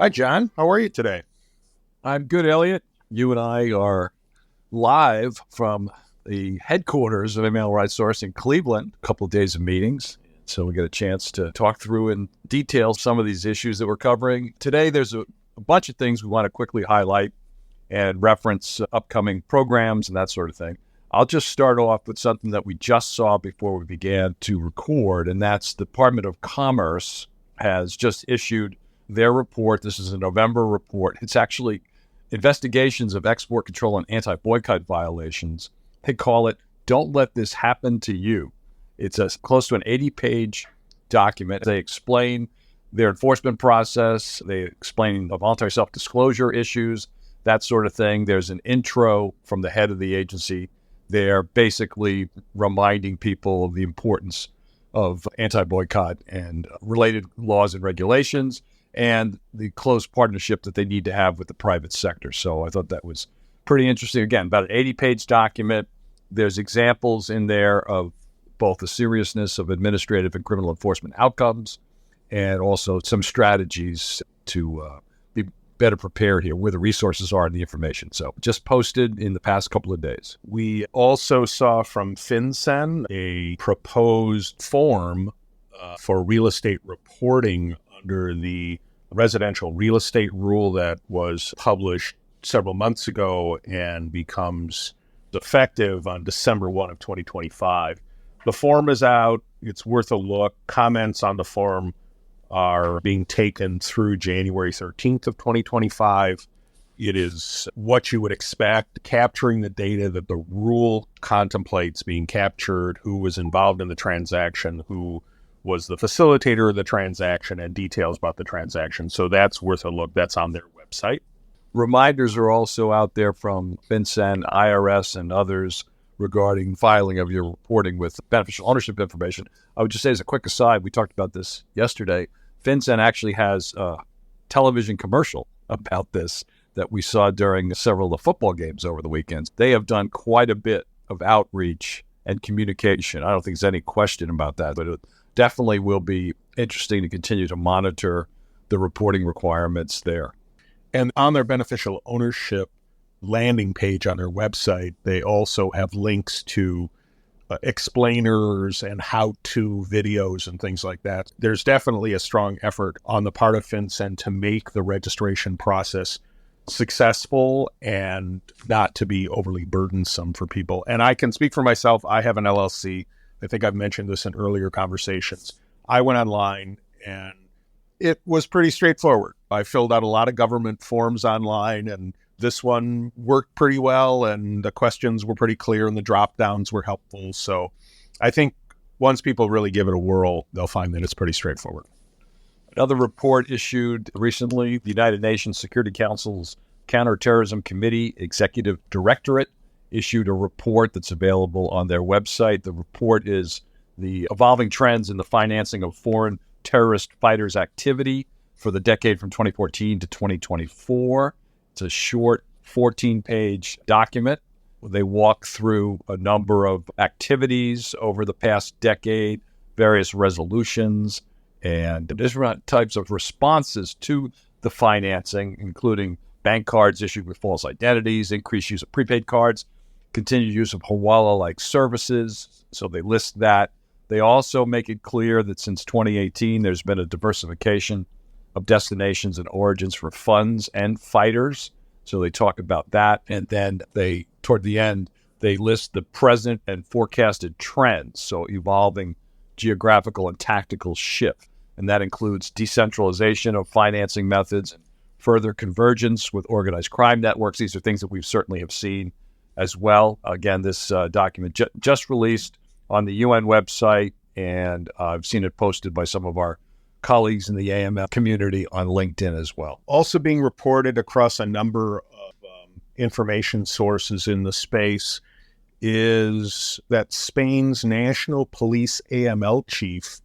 Hi, John. How are you today? I'm good, Elliot. You and I are live from the headquarters of AML Rights Source in Cleveland, a couple of days of meetings. So we get a chance to talk through in detail some of these issues that we're covering. Today, there's a bunch of things we want to quickly highlight and reference upcoming programs and that sort of thing. I'll just start off with something that we just saw before we began to record, and that's the Department of Commerce has just issued their report. This is a November report. It's actually investigations of export control and anti-boycott violations. They call it, Don't Let This Happen to You. It's close to an 80-page document. They explain their enforcement process. They explain the voluntary self-disclosure issues, that sort of thing. There's an intro from the head of the agency. They're basically reminding people of the importance of anti-boycott and related laws and regulations, and the close partnership that they need to have with the private sector. So I thought that was pretty interesting. Again, about an 80-page document. There's examples in there of both the seriousness of administrative and criminal enforcement outcomes, and also some strategies to be better prepared here, where the resources are and the information. So just posted in the past couple of days. We also saw from FinCEN a proposed form for real estate reporting under the residential real estate rule that was published several months ago and becomes effective on December 1 of 2025. The form is out. It's worth a look. Comments on the form are being taken through January 13th of 2025. It is what you would expect, capturing the data that the rule contemplates being captured, who was involved in the transaction, who was the facilitator of the transaction, and details about the transaction. So that's worth a look. That's on their website. Reminders are also out there from FinCEN, IRS, and others regarding filing of your reporting with beneficial ownership information. I would just say as a quick aside, we talked about this yesterday. FinCEN actually has a television commercial about this that we saw during several of the football games over the weekends. They have done quite a bit of outreach and communication. I don't think there's any question about that, but it definitely will be interesting to continue to monitor the reporting requirements there. And on their beneficial ownership landing page on their website, they also have links to explainers and how-to videos and things like that. There's definitely a strong effort on the part of FinCEN to make the registration process successful and not to be overly burdensome for people. And I can speak for myself. I have an LLC. I think I've mentioned this in earlier conversations. I went online and it was pretty straightforward. I filled out a lot of government forms online, and this one worked pretty well, and the questions were pretty clear, and the drop-downs were helpful. So I think once people really give it a whirl, they'll find that it's pretty straightforward. Another report issued recently, the United Nations Security Council's Counterterrorism Committee Executive Directorate issued a report that's available on their website. The report is the evolving trends in the financing of foreign terrorist fighters' activity for the decade from 2014 to 2024. It's a short 14-page document. They walk through a number of activities over the past decade, various resolutions, and different types of responses to the financing, including bank cards issued with false identities, increased use of prepaid cards, continued use of Hawala-like services. So they list that. They also make it clear that since 2018, there's been a diversification of destinations and origins for funds and fighters. So they talk about that. And then toward the end, they list the present and forecasted trends. So evolving geographical and tactical shift. And that includes decentralization of financing methods and further convergence with organized crime networks. These are things that we certainly have seen as well. Again, this document just released on the UN website, and I've seen it posted by some of our colleagues in the AML community on LinkedIn as well. Also being reported across a number of information sources in the space is that Spain's National Police AML Chief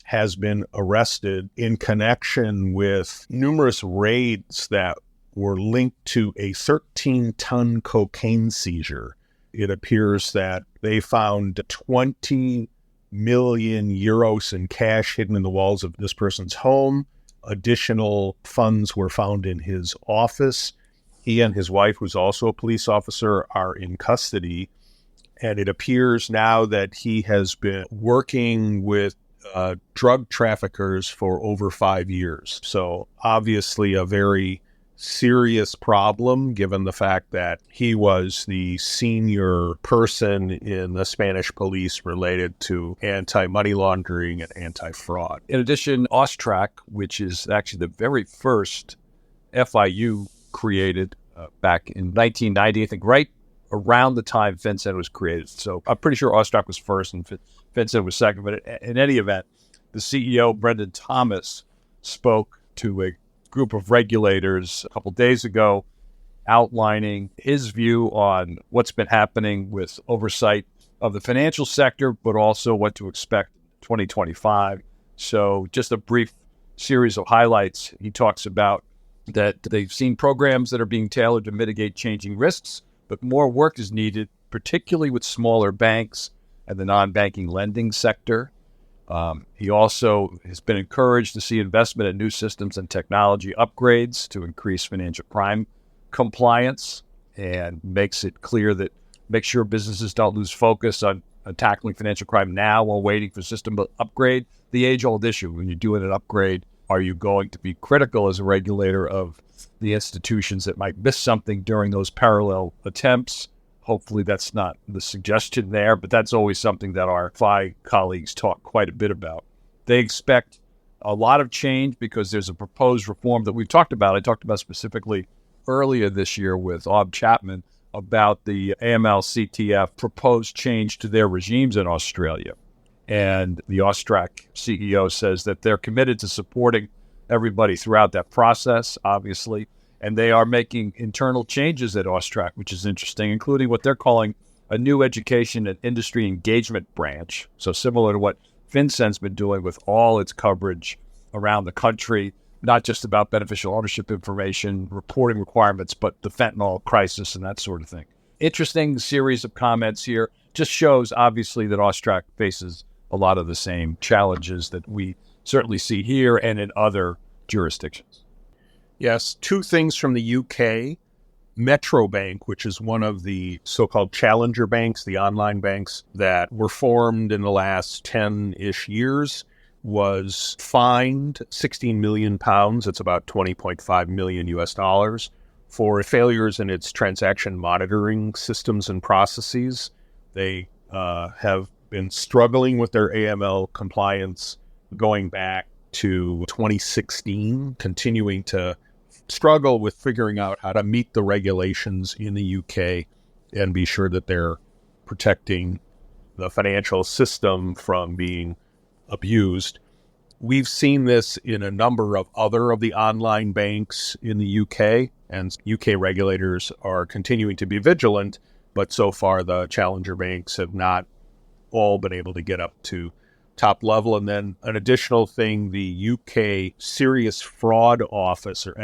has been arrested in connection with numerous raids that were linked to a 13-ton cocaine seizure. It appears that they found 20 million euros in cash hidden in the walls of this person's home. Additional funds were found in his office. He and his wife, who's also a police officer, are in custody. And it appears now that he has been working with drug traffickers for over 5 years. So obviously a very serious problem, given the fact that he was the senior person in the Spanish police related to anti-money laundering and anti-fraud. In addition, AUSTRAC, which is actually the very first FIU created back in 1990, I think right around the time FinCEN was created. So I'm pretty sure AUSTRAC was first and FinCEN was second. But in any event, the CEO, Brendan Thomas, spoke to a group of regulators a couple days ago, outlining his view on what's been happening with oversight of the financial sector, but also what to expect in 2025. So just a brief series of highlights. He talks about that they've seen programs that are being tailored to mitigate changing risks, but more work is needed, particularly with smaller banks and the non-banking lending sector. He also has been encouraged to see investment in new systems and technology upgrades to increase financial crime compliance, and makes it clear that make sure businesses don't lose focus on tackling financial crime now while waiting for system upgrade. The age-old issue, when you're doing an upgrade, are you going to be critical as a regulator of the institutions that might miss something during those parallel attempts? Hopefully that's not the suggestion there, but that's always something that our FI colleagues talk quite a bit about. They expect a lot of change because there's a proposed reform that we've talked about. I talked about specifically earlier this year with Ob Chapman about the AML CTF proposed change to their regimes in Australia. And the AUSTRAC CEO says that they're committed to supporting everybody throughout that process, obviously. And they are making internal changes at AUSTRAC, which is interesting, including what they're calling a new education and industry engagement branch. So similar to what FinCEN's been doing with all its coverage around the country, not just about beneficial ownership information, reporting requirements, but the fentanyl crisis and that sort of thing. Interesting series of comments here. Just shows, obviously, that AUSTRAC faces a lot of the same challenges that we certainly see here and in other jurisdictions. Yes, two things from the UK. Metro Bank, which is one of the so-called challenger banks, the online banks that were formed in the last 10-ish years, was fined £16 million. It's about 20.5 million US dollars for failures in its transaction monitoring systems and processes. They have been struggling with their AML compliance going back to 2016, continuing to struggle with figuring out how to meet the regulations in the UK and be sure that they're protecting the financial system from being abused. We've seen this in a number of other of the online banks in the UK, and UK regulators are continuing to be vigilant, but so far the challenger banks have not all been able to get up to top level. And then an additional thing, the UK Serious Fraud Office, or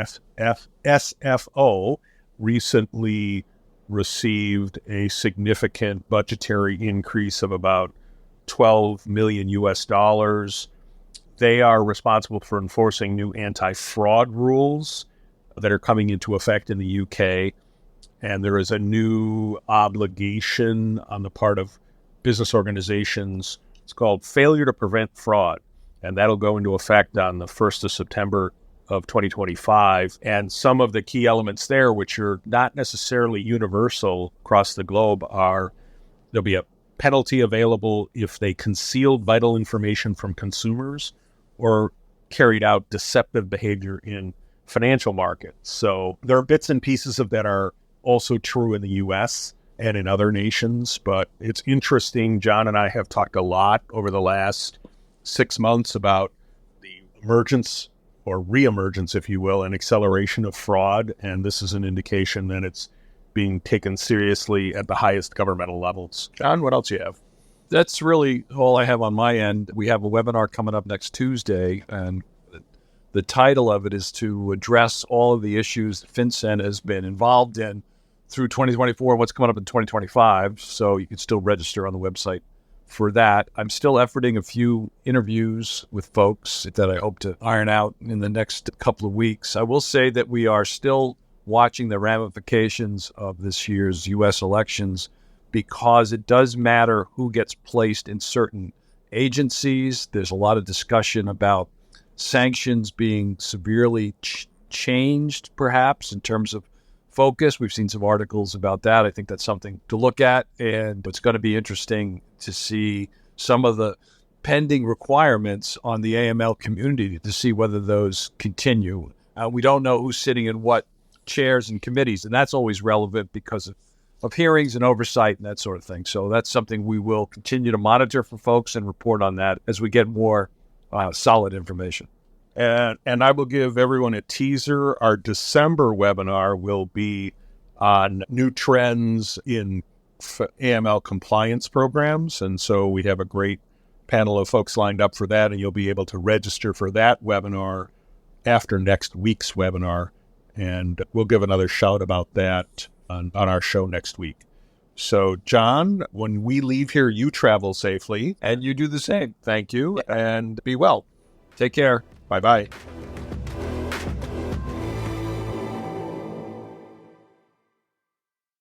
SFO, recently received a significant budgetary increase of about 12 million US dollars. They are responsible for enforcing new anti-fraud rules that are coming into effect in the UK. And there is a new obligation on the part of business organizations. It's called Failure to Prevent Fraud, and that'll go into effect on the 1st of September of 2025. And some of the key elements there, which are not necessarily universal across the globe, are there'll be a penalty available if they concealed vital information from consumers or carried out deceptive behavior in financial markets. So there are bits and pieces of that are also true in the U.S., and in other nations, but it's interesting. John and I have talked a lot over the last 6 months about the emergence or reemergence, if you will, and acceleration of fraud, and this is an indication that it's being taken seriously at the highest governmental levels. John, what else do you have? That's really all I have on my end. We have a webinar coming up next Tuesday, and the title of it is to address all of the issues that FinCEN has been involved in through 2024 and what's coming up in 2025. So you can still register on the website, for that. I'm still efforting a few interviews with folks that I hope to iron out in the next couple of weeks. I will say that we are still watching the ramifications of this year's U.S. elections because it does matter who gets placed in certain agencies. There's a lot of discussion about sanctions being severely changed, perhaps, in terms of focus. We've seen some articles about that. I think that's something to look at, and it's going to be interesting to see some of the pending requirements on the AML community to see whether those continue. We don't know who's sitting in what chairs and committees, and that's always relevant because of hearings and oversight and that sort of thing. So that's something we will continue to monitor for folks and report on that as we get more solid information. And I will give everyone a teaser. Our December webinar will be on new trends in AML compliance programs. And so we have a great panel of folks lined up for that, and you'll be able to register for that webinar after next week's webinar. And we'll give another shout about that on our show next week. So, John, when we leave here, you travel safely. And you do the same. Thank you, and be well. Take care. Bye-bye.